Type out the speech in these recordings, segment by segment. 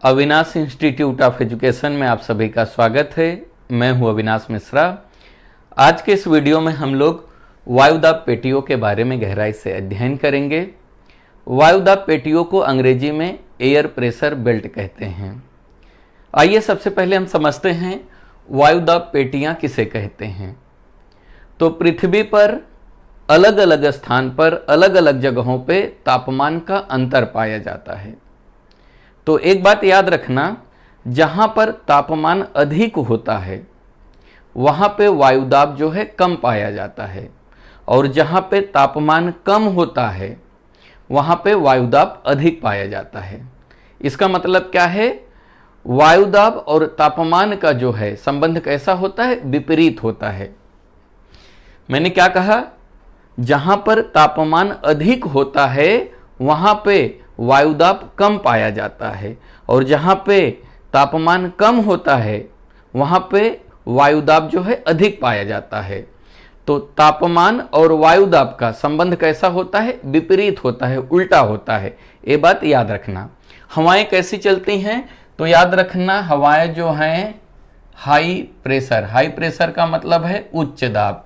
Avinash institute of education में आप सभी का स्वागत है। मैं हूं अविनाश मिश्रा। आज के इस वीडियो में हम लोग वायुदाब पेटियों के बारे में गहराई से अध्ययन करेंगे। वायुदाब पेटियों को अंग्रेजी में एयर प्रेशर बेल्ट कहते हैं। आइए सबसे पहले हम समझते हैं वायुदाब पेटियां किसे कहते हैं। तो पृथ्वी पर अलग अलग स्थान पर अलग अलग जगहों पे तापमान का अंतर पाया जाता है। तो एक बात याद रखना, जहां पर तापमान अधिक होता है वहां पे वायुदाब जो है कम पाया जाता है, और जहां पे तापमान कम होता है वहां पे वायुदाब अधिक पाया जाता है। इसका मतलब क्या है? वायुदाब और तापमान का जो है संबंध कैसा होता है? विपरीत होता है। मैंने क्या कहा? जहां पर तापमान अधिक होता है वहां पे वायुदाब कम पाया जाता है, और जहां पे तापमान कम होता है वहां पे वायुदाब जो है अधिक पाया जाता है। तो तापमान और वायुदाब का संबंध कैसा होता है? विपरीत होता है, उल्टा होता है। ये बात याद रखना। हवाएं कैसी चलती हैं? तो याद रखना, हवाएं जो हैं हाई प्रेशर का मतलब है उच्च दाब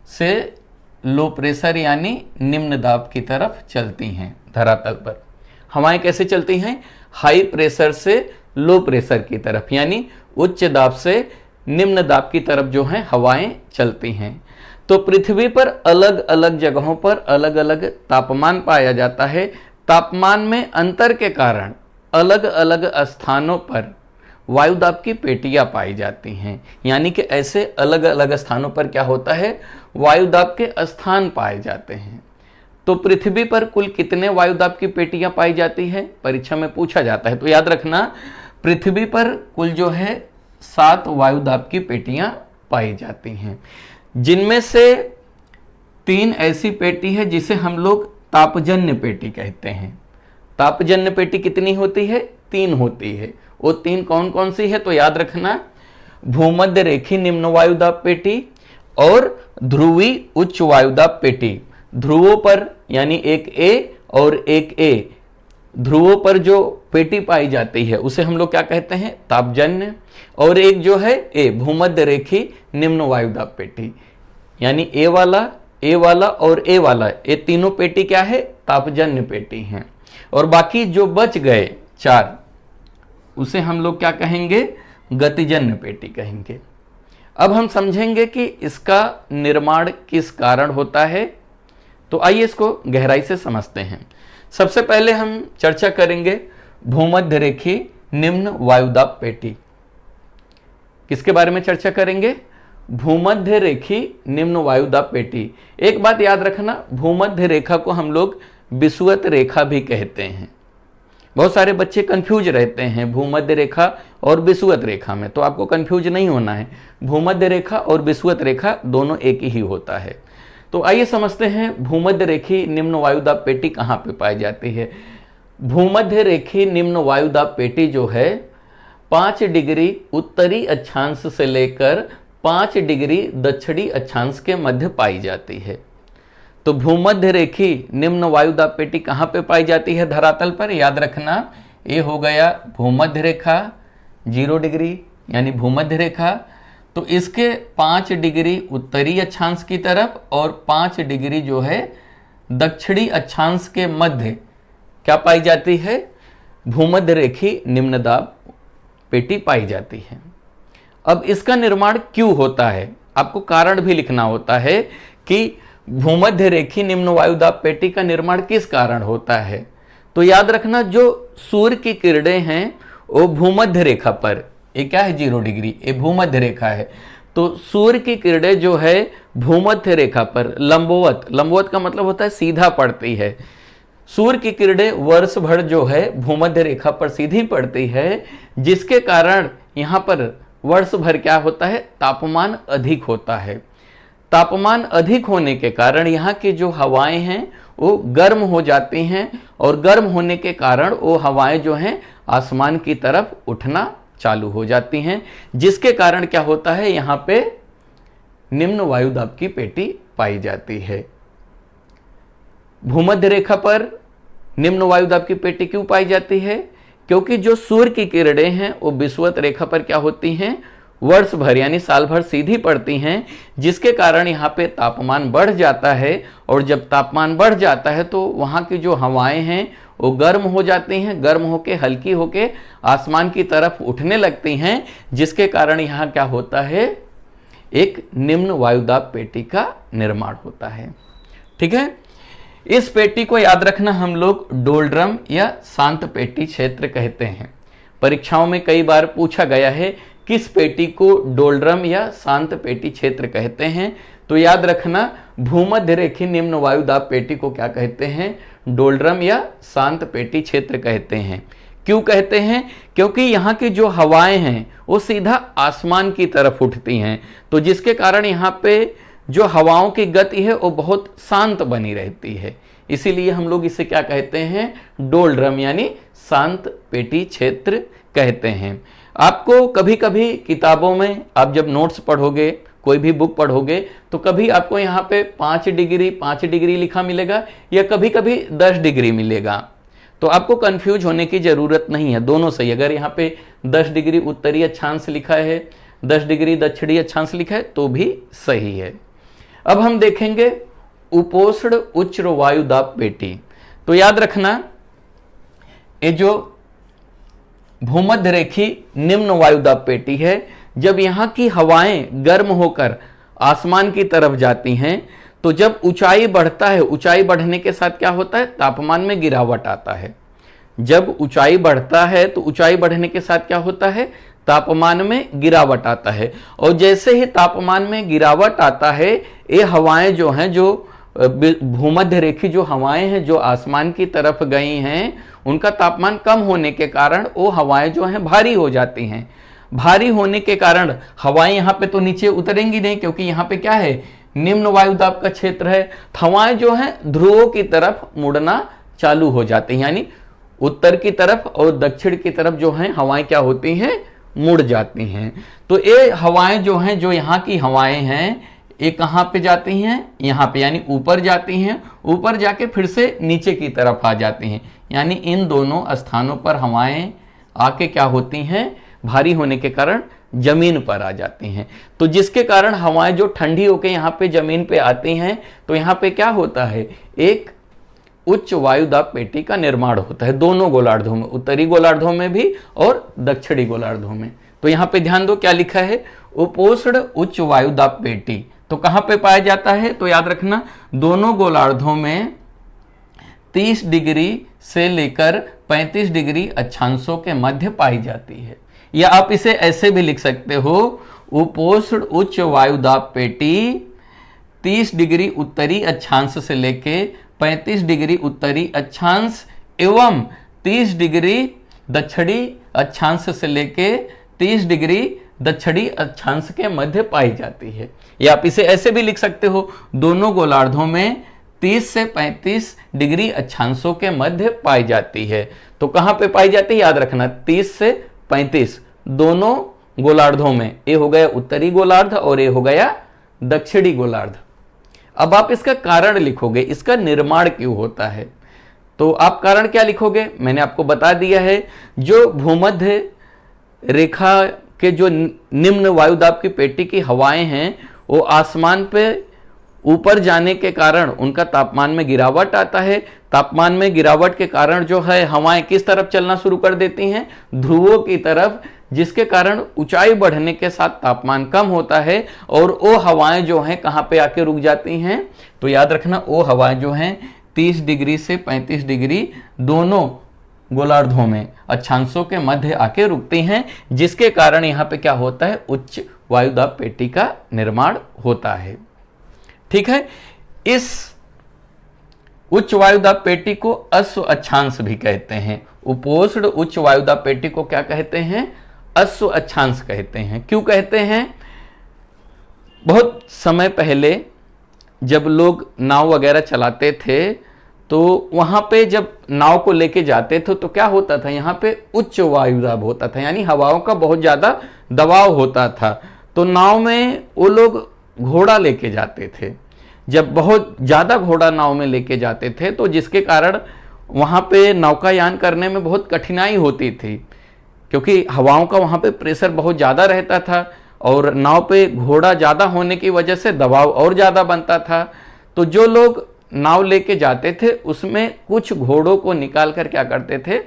से लो प्रेशर यानी निम्न दाब की तरफ चलती हैं। धरातल पर हवाएं कैसे चलती हैं? हाई प्रेशर से लो प्रेशर की तरफ, यानी उच्च दाब से निम्न दाब की तरफ जो है हवाएं चलती हैं। तो पृथ्वी पर अलग अलग जगहों पर अलग अलग तापमान पाया जाता है। तापमान में अंतर के कारण अलग अलग स्थानों पर वायुदाब की पेटियां पाई जाती हैं। यानी कि ऐसे अलग अलग स्थानों पर क्या होता है? वायुदाब के स्थान पाए जाते हैं। तो पृथ्वी पर कुल कितने वायुदाब की पेटियां पाई जाती है? परीक्षा में पूछा जाता है। तो याद रखना, पृथ्वी पर कुल जो है 7 वायुदाब की पेटियां पाई जाती हैं, जिनमें से 3 ऐसी पेटी है जिसे हम लोग तापजन्य पेटी कहते हैं। तापजन्य पेटी कितनी होती है? 3 होती है। वो 3 कौन कौन सी है? तो याद रखना, भूमध्य रेखी निम्न वायुदाब पेटी और ध्रुवी उच्च वायुदाब पेटी। ध्रुवों पर यानी एक ए और एक ए, ध्रुवों पर जो पेटी पाई जाती है उसे हम लोग क्या कहते हैं? तापजन्य। और एक जो है ए, भूमध्य रेखी निम्न वायुदाब पेटी, यानी ए वाला और ए वाला, ये तीनों पेटी क्या है? तापजन्य पेटी हैं। और बाकी जो बच गए 4 उसे हम लोग क्या कहेंगे? गतिजन्य पेटी कहेंगे। अब हम समझेंगे कि इसका निर्माण किस कारण होता है। तो आइए इसको गहराई से समझते हैं। सबसे पहले हम चर्चा करेंगे भूमध्य रेखी निम्न वायुदाब पेटी। किसके बारे में चर्चा करेंगे? भूमध्य रेखी निम्न वायुदाब पेटी। एक बात याद रखना, भूमध्य रेखा को हम लोग विषुवत रेखा भी कहते हैं। बहुत सारे बच्चे कंफ्यूज रहते हैं भूमध्य रेखा और विषुवत रेखा में, तो आपको कंफ्यूज नहीं होना है। भूमध्य रेखा और विषुवत रेखा दोनों एक ही होता है। तो आइए समझते हैं भूमध्य रेखी निम्न वायुदाब पेटी कहाँ पे पाई जाती है। भूमध्य रेखी निम्न वायुदाब पेटी जो है 5 डिग्री उत्तरी अक्षांश से लेकर 5 डिग्री दक्षिणी अक्षांश के मध्य पाई जाती है। तो भूमध्य रेखी निम्न वायुदाब पेटी कहाँ पे पाई जाती है? धरातल पर। याद रखना, ये हो गया भूमध्य रेखा 0 डिग्री यानी भूमध्य रेखा। तो इसके 5 डिग्री उत्तरी अक्षांश की तरफ और 5 डिग्री जो है दक्षिणी अक्षांश के मध्य क्या पाई जाती है? भूमध्य रेखी निम्न दाब पेटी पाई जाती है। अब इसका निर्माण क्यों होता है? आपको कारण भी लिखना होता है कि भूमध्य रेखी निम्न वायुदाब पेटी का निर्माण किस कारण होता है। तो याद रखना, जो सूर्य की किरणें हैं वो भूमध्य रेखा पर, ये क्या है? 0 डिग्री, ये भूमध्य रेखा है। तो सूर्य की किरणें जो है भूमध्य रेखा पर लंबवत का मतलब होता है सीधा पड़ती है। सूर्य की किरणें वर्ष भर जो है भूमध्य रेखा पर सीधी पड़ती है, जिसके कारण यहाँ पर वर्ष भर क्या होता है? तापमान अधिक होता है। तापमान अधिक होने के कारण यहाँ की जो हवाएं हैं वो गर्म हो जाती हैं, और गर्म होने के कारण वो हवाएं जो हैं आसमान की तरफ उठना चालू हो जाती हैं, जिसके कारण क्या होता है? यहाँ पे निम्न वायुदाब की पेटी पाई जाती है। भूमध्य रेखा पर निम्न वायुदाब की पेटी क्यों पाई जाती है? क्योंकि जो सूर्य की किरणें हैं वो विषुवत रेखा पर क्या होती हैं, वर्ष भर यानी साल भर सीधी पड़ती हैं, जिसके कारण यहाँ पे तापमान बढ़ जाता है। और जब तापमान बढ़ जाता है तो वहाँ की जो हवाएं हैं वो गर्म हो जाती हैं, गर्म होके हल्की होके आसमान की तरफ उठने लगती हैं, जिसके कारण यहाँ क्या होता है, एक निम्न वायुदाब पेटी का निर्माण होता है। ठीक है, इस पेटी को याद रखना हम लोग डोलड्रम या शांत पेटी क्षेत्र कहते हैं। परीक्षाओं में कई बार पूछा गया है किस पेटी को डोलड्रम या शांत पेटी क्षेत्र कहते हैं, तो याद रखना भूमध्य रेखी निम्न वायुदाब पेटी को क्या कहते हैं, डोलड्रम या शांत पेटी क्षेत्र कहते हैं। क्यों कहते हैं, क्योंकि यहाँ की जो हवाएं हैं वो सीधा आसमान की तरफ उठती हैं, तो जिसके कारण यहाँ पे जो हवाओं की गति है वो बहुत शांत बनी रहती है, इसीलिए हम लोग इसे क्या कहते हैं, डोलड्रम यानी शांत पेटी क्षेत्र कहते हैं। आपको कभी कभी किताबों में आप जब नोट्स पढ़ोगे, कोई भी बुक पढ़ोगे, तो कभी आपको यहाँ पे 5 डिग्री लिखा मिलेगा या कभी कभी 10 डिग्री मिलेगा। तो आपको कंफ्यूज होने की जरूरत नहीं है, दोनों सही। अगर यहाँ पे 10 डिग्री उत्तरी अक्षांश लिखा है, 10 डिग्री दक्षिणी अक्षांश लिखा है तो भी सही है। अब हम देखेंगे उपोष्ण उच्च वायुदाब पेटी। तो याद रखना ये जो भूमध्य रेखी निम्न वायुदाब पेटी है, जब यहाँ की हवाएं गर्म होकर आसमान की तरफ जाती हैं तो जब ऊंचाई बढ़ता है, ऊंचाई बढ़ने के साथ क्या होता है, तापमान में गिरावट आता है। जब ऊंचाई बढ़ता है तो ऊंचाई बढ़ने के साथ क्या होता है, तापमान में गिरावट आता है। और जैसे ही तापमान में गिरावट आता है, ये हवाएं जो हैं, जो भूमध्य रेखी जो हवाएं हैं जो आसमान की तरफ गई हैं, उनका तापमान कम होने के कारण वो हवाएं जो हैं भारी हो जाती हैं। भारी होने के कारण हवाएं यहाँ पे तो नीचे उतरेंगी नहीं, क्योंकि यहाँ पे क्या है, निम्न वायुदाब का क्षेत्र है। हवाएं जो हैं ध्रुवों की तरफ मुड़ना चालू हो जाती हैं, यानी उत्तर की तरफ और दक्षिण की तरफ जो हैं हवाएं क्या होती हैं, मुड़ जाती हैं। तो ये हवाएं जो हैं, जो यहाँ की हवाएं हैं, ये कहाँ पे जाती हैं, यहाँ पे, यानी ऊपर जाती हैं, ऊपर जाके फिर से नीचे की तरफ आ जाती हैं। यानी इन दोनों स्थानों पर हवाएं आके क्या होती हैं, भारी होने के कारण जमीन पर आ जाती हैं। तो जिसके कारण हवाएं जो ठंडी होकर यहाँ पे जमीन पे आती हैं, तो यहाँ पे क्या होता है, एक उच्च वायुदाब पेटी का निर्माण होता है, दोनों गोलार्धों में, उत्तरी गोलार्धों में भी और दक्षिणी गोलार्धों में। तो यहाँ पे ध्यान दो क्या लिखा है, उपोष्ण उच्च वायुदाब पेटी। तो कहाँ पे पाया जाता है, तो याद रखना दोनों गोलार्धों में 30 डिग्री से लेकर 35 डिग्री अक्षांशों के मध्य पाई जाती है। या आप इसे ऐसे भी लिख सकते हो, उपोष्ण उच्च वायुदाब पेटी 30 डिग्री उत्तरी अक्षांश से लेके 35 डिग्री उत्तरी अक्षांश एवं 30 डिग्री दक्षिणी अक्षांश से लेके 30 डिग्री दक्षिणी अक्षांश के मध्य पाई जाती है। या आप इसे ऐसे भी लिख सकते हो, दोनों गोलार्धों में 30 से 35 डिग्री अक्षांशों के मध्य पाई जाती है। तो कहां पे पाई जाती है, याद रखना 30 से 35 दोनों गोलार्धों में। ये हो गया उत्तरी गोलार्ध और ये हो गया दक्षिणी गोलार्ध। अब आप इसका कारण लिखोगे, इसका निर्माण क्यों होता है, तो आप कारण क्या लिखोगे, मैंने आपको बता दिया है। जो भूमध्य रेखा के जो निम्न वायुदाब की पेटी की हवाएं हैं, वो आसमान पे ऊपर जाने के कारण उनका तापमान में गिरावट आता है। तापमान में गिरावट के कारण जो है हवाएं किस तरफ चलना शुरू कर देती हैं, ध्रुवों की तरफ, जिसके कारण ऊंचाई बढ़ने के साथ तापमान कम होता है और वो हवाएं जो हैं कहाँ पे आके रुक जाती हैं, तो याद रखना वो हवाएं जो हैं 30 डिग्री से 35 डिग्री दोनों गोलार्धों में अक्षांशों के मध्य आके रुकती हैं, जिसके कारण यहाँ पे क्या होता है, उच्च वायुदाब पेटी का निर्माण होता है। ठीक है, इस उच्च वायुदाब पेटी को अश्व अक्षांश भी कहते हैं। उपोष्ण उच्च वायुदाब पेटी को क्या कहते हैं, अश्व अक्षांश कहते हैं। क्यों कहते हैं, बहुत समय पहले जब लोग नाव वगैरह चलाते थे तो वहां पे जब नाव को लेके जाते थे तो क्या होता था, यहाँ पे उच्च वायुदाब होता था, यानी हवाओं का बहुत ज्यादा दबाव होता था। तो नाव में वो लोग घोड़ा लेके जाते थे। जब बहुत ज्यादा घोड़ा नाव में लेके जाते थे तो जिसके कारण वहाँ पे नौकायान करने में बहुत कठिनाई होती थी, क्योंकि हवाओं का वहाँ पे प्रेशर बहुत ज़्यादा रहता था और नाव पे घोड़ा ज़्यादा होने की वजह से दबाव और ज़्यादा बनता था। तो जो लोग नाव लेके जाते थे उसमें कुछ घोड़ों को निकाल कर क्या करते थे,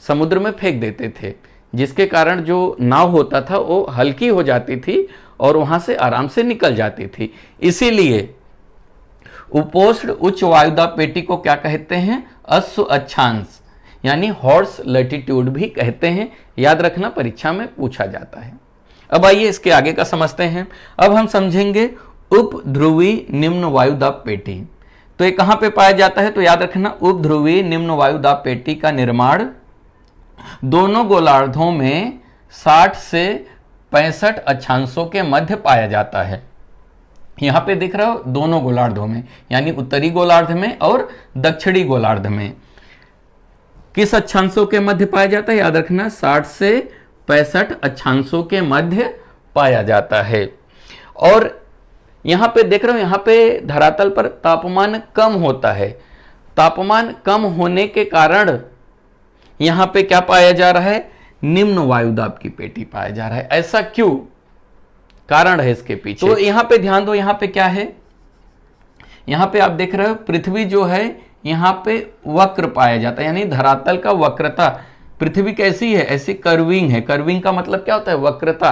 समुद्र में फेंक देते थे, जिसके कारण जो नाव होता था वो हल्की हो जाती थी और वहाँ से आराम से निकल जाती थी। इसीलिए उपोष्ण उच्च वायुदाब पेटी को क्या कहते हैं, अश्व अक्षांश यानी हॉर्स लैटिट्यूड भी कहते हैं। याद रखना, परीक्षा में पूछा जाता है। अब आइए इसके आगे का समझते हैं। अब हम समझेंगे उपध्रुवी निम्न वायुदाब पेटी। तो ये कहां पे पाया जाता है, तो याद रखना उपध्रुवी निम्न वायुदाब पेटी का निर्माण दोनों गोलार्धों में 60 से 65 अक्षांशों के मध्य पाया जाता है। यहां पे दिख रहा हो दोनों गोलार्धों में, यानी उत्तरी गोलार्ध में और दक्षिणी गोलार्ध में। किस अक्षांशों के मध्य पाया जाता है, याद रखना 60 से 65 अक्षांशों के मध्य पाया जाता है। और यहां पे देख रहे हो, यहां पे धरातल पर तापमान कम होता है। तापमान कम होने के कारण यहां पे क्या पाया जा रहा है, निम्न वायुदाब की पेटी पाया जा रहा है। ऐसा क्यों, कारण है इसके पीछे। तो यहां पे ध्यान दो, यहां पे क्या है, यहां पे आप देख रहे हो पृथ्वी जो है यहां पे वक्र पाया जाता है, यानी धरातल का वक्रता। पृथ्वी कैसी है, ऐसी कर्विंग है। कर्विंग का मतलब क्या होता है, वक्रता।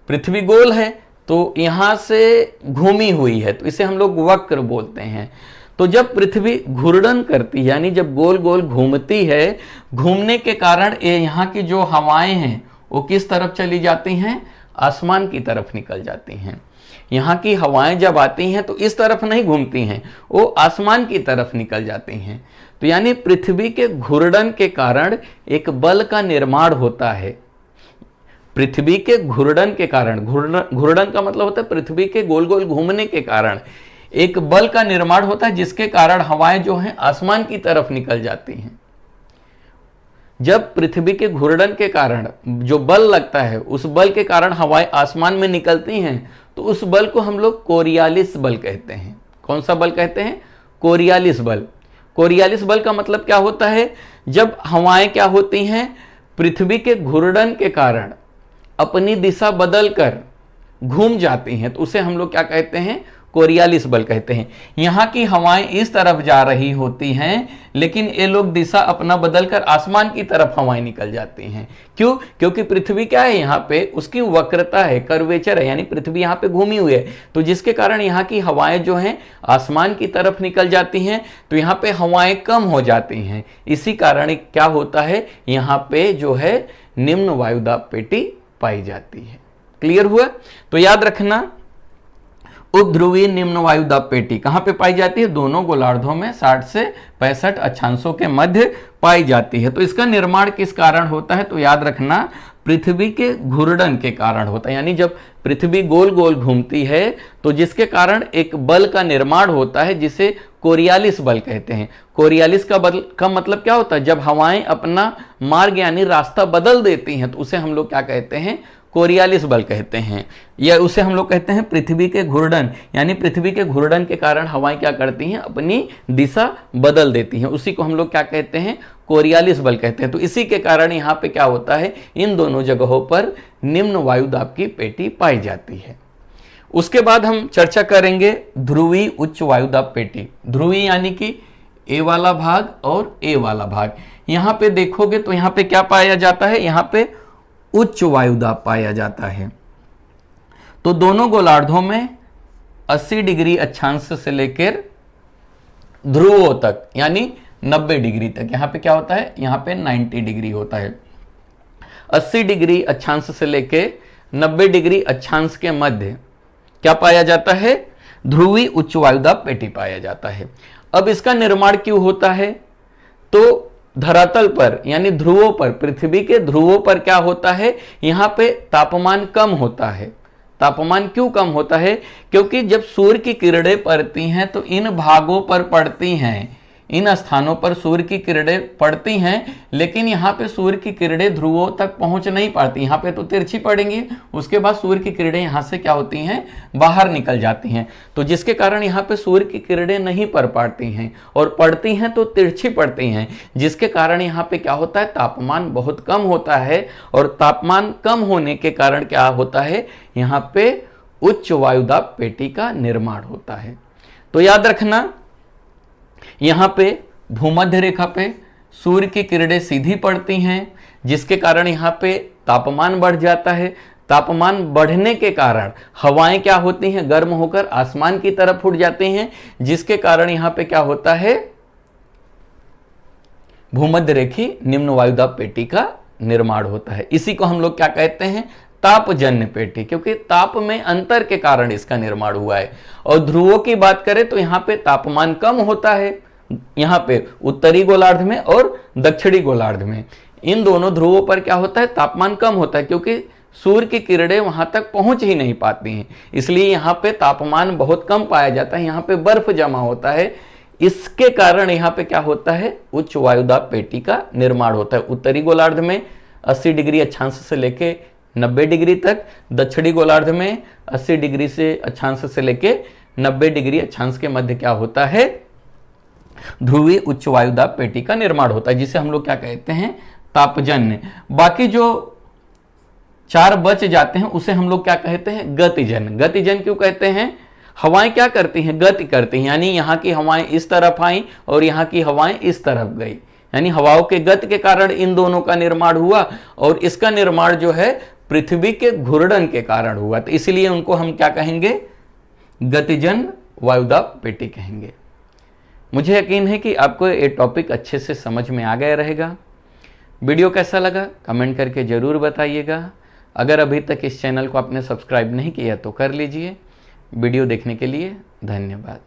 पृथ्वी गोल है तो यहां से घूमी हुई है, तो इसे हम लोग वक्र बोलते हैं। तो जब पृथ्वी घूर्णन करती है, यानी जब गोल गोल घूमती है, घूमने के कारण ये यहाँ की जो हवाएं हैं वो किस तरफ चली जाती हैं, आसमान की तरफ निकल जाती हैं। यहाँ की हवाएं जब आती हैं तो इस तरफ नहीं घूमती हैं, वो आसमान की तरफ निकल जाती हैं। तो यानी पृथ्वी के घूर्णन के कारण एक बल का निर्माण होता है। पृथ्वी के घूर्णन के कारण, घूर्णन का मतलब होता है पृथ्वी के गोल गोल घूमने के कारण एक बल का निर्माण होता है, जिसके कारण हवाएं जो हैं आसमान की तरफ निकल जाती हैं। जब पृथ्वी के घूर्णन के कारण जो बल लगता है, उस बल के कारण हवाएं आसमान में निकलती हैं, तो उस बल को हम लोग कोरियालिस बल कहते हैं। कौन सा बल कहते हैं, कोरियालिस बल। कोरियालिस बल का मतलब क्या होता है, जब हवाएं क्या होती हैं, पृथ्वी के घूर्णन के कारण अपनी दिशा बदलकर घूम जाती हैं, तो उसे हम लोग क्या कहते हैं, कोरियालिस बल कहते हैं। यहाँ की हवाएं इस तरफ जा रही होती हैं, लेकिन ये लोग दिशा अपना बदलकर आसमान की तरफ हवाएं निकल जाती हैं। क्यों, क्योंकि पृथ्वी क्या है, यहाँ पे उसकी वक्रता है, कर्वेचर है, यानी पृथ्वी यहाँ पे घूमी हुई है, तो जिसके कारण यहाँ की हवाएं जो हैं आसमान की तरफ निकल जाती हैं, तो यहाँ पे हवाएं कम हो जाती हैं। इसी कारण क्या होता है, यहाँ पे जो है निम्न वायुदाब पेटी पाई जाती है। क्लियर हुआ। तो याद रखना, उपध्रुवीय निम्न वायुदाब पेटी कहां पे पाई जाती है, दोनों गोलार्धों में 60 से 65 अक्षांशों के मध्य पाई जाती है। तो इसका निर्माण किस कारण होता है, तो याद रखना पृथ्वी के घूर्णन के कारण होता है। यानी जब पृथ्वी गोल गोल घूमती है तो जिसके कारण एक बल का निर्माण होता है, जिसे कोरियालिस बल कहते हैं। कोरियालिस का बल का मतलब क्या होता है, जब हवाएं अपना मार्ग यानी रास्ता बदल देती हैं, तो उसे हम लोग क्या कहते हैं, कोरियालिस बल कहते हैं। या उसे हम लोग कहते हैं पृथ्वी के घूर्णन, यानी पृथ्वी के घूर्णन के कारण हवाएं क्या करती हैं, अपनी दिशा बदल देती हैं। उसी को हम लोग क्या कहते हैं, कोरियालिस बल कहते हैं। तो इसी के कारण यहाँ पे क्या होता है, इन दोनों जगहों पर निम्न वायुदाब की पेटी पाई जाती है। उसके बाद हम चर्चा करेंगे ध्रुवी उच्च वायुदाब पेटी। ध्रुवी यानी कि ए वाला भाग और ए वाला भाग। यहाँ पे देखोगे तो यहाँ पे क्या पाया जाता है, यहाँ पे उच्च वायुदाब पाया जाता है। तो दोनों गोलार्धों में 80 डिग्री अक्षांश से लेकर ध्रुवों तक, यानी 90 डिग्री तक, यहाँ पे क्या होता है, यहाँ पे 90 डिग्री होता है। 80 डिग्री अक्षांश से लेकर 90 डिग्री अक्षांश के मध्य क्या पाया जाता है, ध्रुवी उच्च वायुदाब पेटी पाया जाता है। अब इसका निर्माण क्यों होता है, तो धरातल पर यानी ध्रुवों पर, पृथ्वी के ध्रुवों पर क्या होता है, यहाँ पे तापमान कम होता है। तापमान क्यों कम होता है, क्योंकि जब सूर्य की किरणें पड़ती हैं तो इन भागों पर पड़ती हैं, इन स्थानों पर सूर्य की किरणें पड़ती हैं, लेकिन यहाँ पे सूर्य की किरणें ध्रुवों तक पहुंच नहीं पाती। यहाँ पे तो तिरछी पड़ेंगी, उसके बाद सूर्य की किरणें यहाँ से क्या होती हैं, बाहर निकल जाती हैं। तो जिसके कारण यहाँ पे सूर्य की किरणें नहीं पड़ पाती हैं, और पड़ती हैं तो तिरछी पड़ती हैं, जिसके कारण यहाँ पे क्या होता है, तापमान बहुत कम होता है। और तापमान कम होने के कारण क्या होता है, यहाँ पे उच्च वायुदाब पेटी का निर्माण होता है। तो याद रखना, यहां पे भूमध्य रेखा पे सूर्य की किरणें सीधी पड़ती हैं, जिसके कारण यहां पे तापमान बढ़ जाता है। तापमान बढ़ने के कारण हवाएं क्या होती हैं, गर्म होकर आसमान की तरफ उड़ जाती हैं, जिसके कारण यहां पे क्या होता है, भूमध्य रेखी निम्न वायुदाब पेटी का निर्माण होता है। इसी को हम लोग क्या कहते हैं, तापजन्य पेटी, क्योंकि ताप में अंतर के कारण इसका निर्माण हुआ है। और ध्रुवों की बात करें तो यहाँ पे तापमान कम होता है, यहाँ पे उत्तरी गोलार्ध में और दक्षिणी गोलार्ध में, इन दोनों ध्रुवों पर क्या होता है, तापमान कम होता है, क्योंकि सूर्य की किरणें वहां तक पहुंच ही नहीं पाती हैं। इसलिए यहाँ पे तापमान बहुत कम पाया जाता है, यहाँ पे बर्फ जमा होता है। इसके कारण यहाँ पे क्या होता है, उच्च वायुदाब पेटी का निर्माण होता है। उत्तरी गोलार्ध में 80 डिग्री अक्षांश से लेके 90 डिग्री तक, दक्षिणी गोलार्ध में 80 डिग्री से अक्षांश से लेके 90 डिग्री अक्षांश के मध्य क्या होता है, ध्रुवीय उच्च वायुदाब पेटी का निर्माण होता है, जिसे हम लोग क्या कहते हैं, तापजन्य। बाकी जो 4 बच जाते हैं उसे हम लोग क्या कहते हैं, गतिजन्य। गतिजन्य क्यों कहते हैं, हवाएं क्या करती हैं, गति करती हैं, यानी यहाँ की हवाएं इस तरफ आई और यहाँ की हवाएं इस तरफ गई, यानी हवाओं के गति के कारण इन दोनों का निर्माण हुआ। और इसका निर्माण जो है पृथ्वी के घूर्णन के कारण हुआ, तो इसलिए उनको हम क्या कहेंगे, गतिजन्य वायुदाब पेटी कहेंगे। मुझे यकीन है कि आपको ये टॉपिक अच्छे से समझ में आ गया रहेगा। वीडियो कैसा लगा कमेंट करके जरूर बताइएगा। अगर अभी तक इस चैनल को आपने सब्सक्राइब नहीं किया तो कर लीजिए। वीडियो देखने के लिए धन्यवाद।